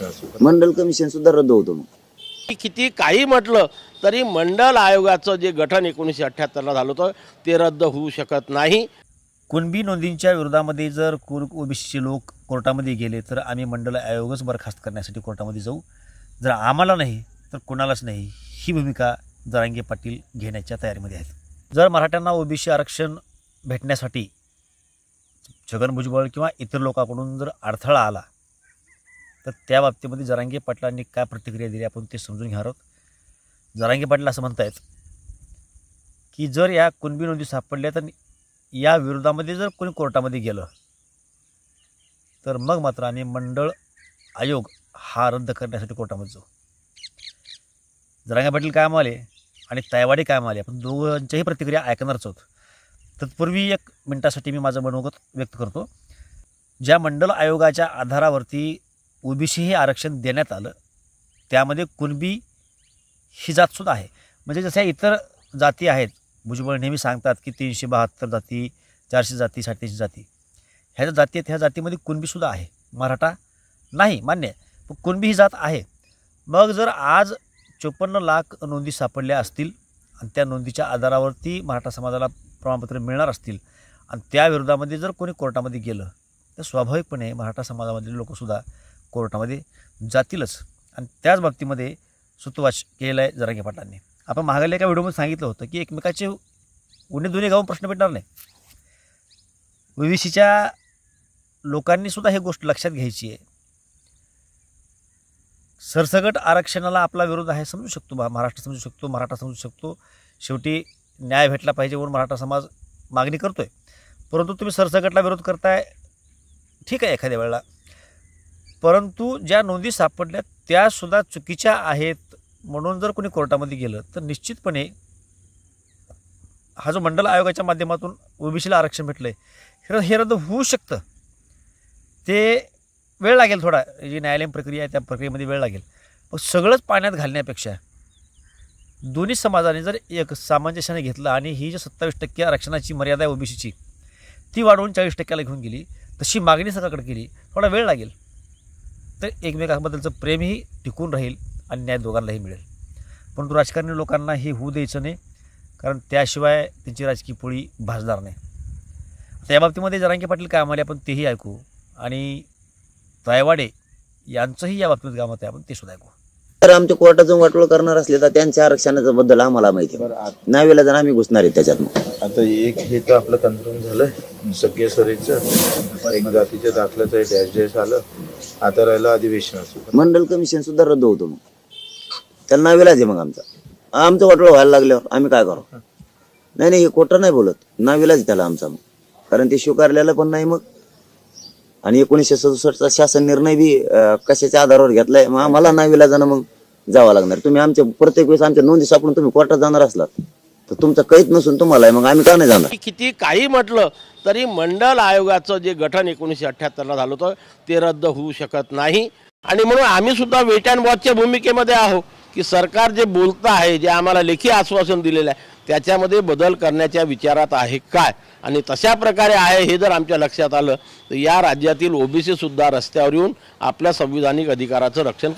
अधिवेशनाचं मंडल कमिशन सुद्धा रद्द होतं मग. किती काही म्हटलं तरी मंडल आयोगाचं जे गठन 1978 झालं होतं ते रद्द होऊ शकत नाही. कुणबी नोंदींच्या विरोधामध्ये जर ओबीसीचे लोक कोर्टामध्ये गेले तर आम्ही मंडल आयोगच बरखास्त करण्यासाठी कोर्टामध्ये जाऊ. जर आम्हाला नाही तर कोणालाच नाही, ही भूमिका जरांगे पाटील घेण्याच्या तयारीमध्ये आहेत. जर मराठ्यांना ओबीसी आरक्षण भेटण्यासाठी छगन भुजबळ किंवा इतर लोकांकडून जर अडथळा आला तर त्या बाबतीमध्ये जरांगे पाटलांनी काय प्रतिक्रिया दिली आपण ते समजून घ्यावं आहोत. जरांगे पाटील असं म्हणतायत की जर या कुणबी नोंदी सापडल्या तर या विरोधामध्ये जर कोणी कोर्टामध्ये गेलं तर मग मात्र आम्ही मंडळ आयोग हा रद्द करण्यासाठी कोर्टामध्ये जाऊ. जरांगे पाटील काय म्हणाले आणि तायवाडे काय म्हणाले आपण दोघांच्याही प्रतिक्रिया ऐकणारच आहोत. तत्पूर्वी 1 मिनिटासाठी मी माझं मनोगत व्यक्त करतो. ज्या मंडल आयोगाच्या आधारावरती ओबीसी हे आरक्षण देण्यात आलं त्यामध्ये कुणबी ही जातसुद्धा आहे. म्हणजे जशा इतर जाती आहेत, भुजबळ नेहमी सांगतात की 372 जाती, 400 जाती, 350 जाती, ह्या ज्या जाती आहेत ह्या जातीमध्ये कुणबीसुद्धा आहे. मराठा नाही मान्य आहे, पण कुणबी ही जात आहे. मग जर आज 54 लाख नोंदी सापडल्या असतील आणि त्या नोंदीच्या आधारावरती मराठा समाजाला प्रमाणपत्र मिळणार असतील आणि त्या विरोधामध्ये जर कोणी कोर्टामध्ये गेलं तर स्वाभाविकपणे मराठा समाजामधील लोकसुद्धा कोर्टामध्ये जातीलच. आणि त्याच बाबतीमध्ये सुतवाच केलेलं आहे जरांगे पाटलांनी. आपण मागायला एका व्हिडिओमध्ये सांगितलं होतं की एकमेकाचे उन्हे दुने गावून प्रश्न भेटणार नाही. ओबीसीच्या लोकांनीसुद्धा ही गोष्ट लक्षात घ्यायची आहे. सरसकट आरक्षणाला आपला विरोध आहे समजू शकतो, महाराष्ट्र समजू शकतो, मराठा समजू शकतो. शेवटी न्याय भेटला पाहिजे म्हणून मराठा समाज मागणी करतोय. परंतु तुम्ही सरसकटला विरोध करताय ठीक आहे एखाद्या वेळेला, परंतु ज्या नोंदी सापडल्या त्यासुद्धा चुकीच्या आहेत म्हणून जर कोणी कोर्टामध्ये गेलं तर निश्चितपणे हा जो मंडल आयोगाच्या माध्यमातून ओबीसीला आरक्षण भेटलं आहे हे रद्द होऊ शकतं. ते वेळ लागेल, थोडा जी न्यायालयीन प्रक्रिया आहे त्या प्रक्रियेमध्ये वेळ लागेल. पण सगळंच पाण्यात घालण्यापेक्षा दोन्ही समाजाने जर एक सामंजस्याने घेतलं आणि ही जी 27% आरक्षणाची मर्यादा आहे ओबीसीची ती वाढवून 40%ला घेऊन गेली, तशी मागणी सरकारकडे केली, थोडा वेळ लागेल तर एकमेकांबद्दलचं प्रेमही टिकून राहील आणि न्याय दोघांनाही मिळेल. परंतु राजकारणी लोकांना हे होऊ द्यायचं नाही, कारण त्याशिवाय त्यांची राजकीय पोळी भाजणार नाही. आता या बाबतीमध्ये जरांगे पाटील काय म्हणाले आपण तेही ऐकू आणि तायवाडे यांचंही या बाबतीत काय मत आहे आपण ते सुद्धा ऐकू. तर आमच्या कोर्टात जाऊन वाटोळ करणार असले तर त्यांच्या आरक्षणाच्या बद्दल आम्हाला माहिती आहे. नावेला जण आम्ही घुसणार आहे त्याच्यात. आता एक हे तर आपलं तंत्रण झालं सगळे सरीचं, एक जातीच्या दाखल्याचं डॅश आलं. आता राहिलं अधिवेशनाचं. मंडल कमिशन सुद्धा रद्द होतं मग. त्याला नावेलाच आहे. मग आमचं वाटोळ व्हायला लागल्यावर आम्ही काय करू? नाही हे खोटं नाही बोलत, नावेलाच त्याला आमचा मग, कारण ते स्वीकारलेलं पण नाही. मग आणि 1967चा शासन निर्णय बी कशाच्या आधारावर घेतलाय, मग आम्हाला नावीला जाणं मग जावं लागणार. तुम्ही आमच्या प्रत्येक वेळेस आमच्या नोंदी सापडून तुम्ही कोर्टात जाणार असलात तर तुमचं कैद नसून तुम्हाला मग आम्ही का नाही जाणार? किती काही म्हटलं तरी मंडल आयोगाचं जे गठन 1978 झालं होतं ते रद्द होऊ शकत नाही. आणि म्हणून आम्ही सुद्धा वेट अँड वॉचच्या भूमिकेमध्ये आहोत की सरकार जे बोलतं आहे, जे आम्हाला लेखी आश्वासन दिलेलं आहे त्याच्यामध्ये बदल करण्याच्या विचारात आहे काय, आणि तशा प्रकारे आहे हे जर आमच्या लक्षात आलं तर या राज्यातील ओबीसी सुद्धा रस्त्यावर येऊन आपल्या संविधानिक अधिकाराचं रक्षण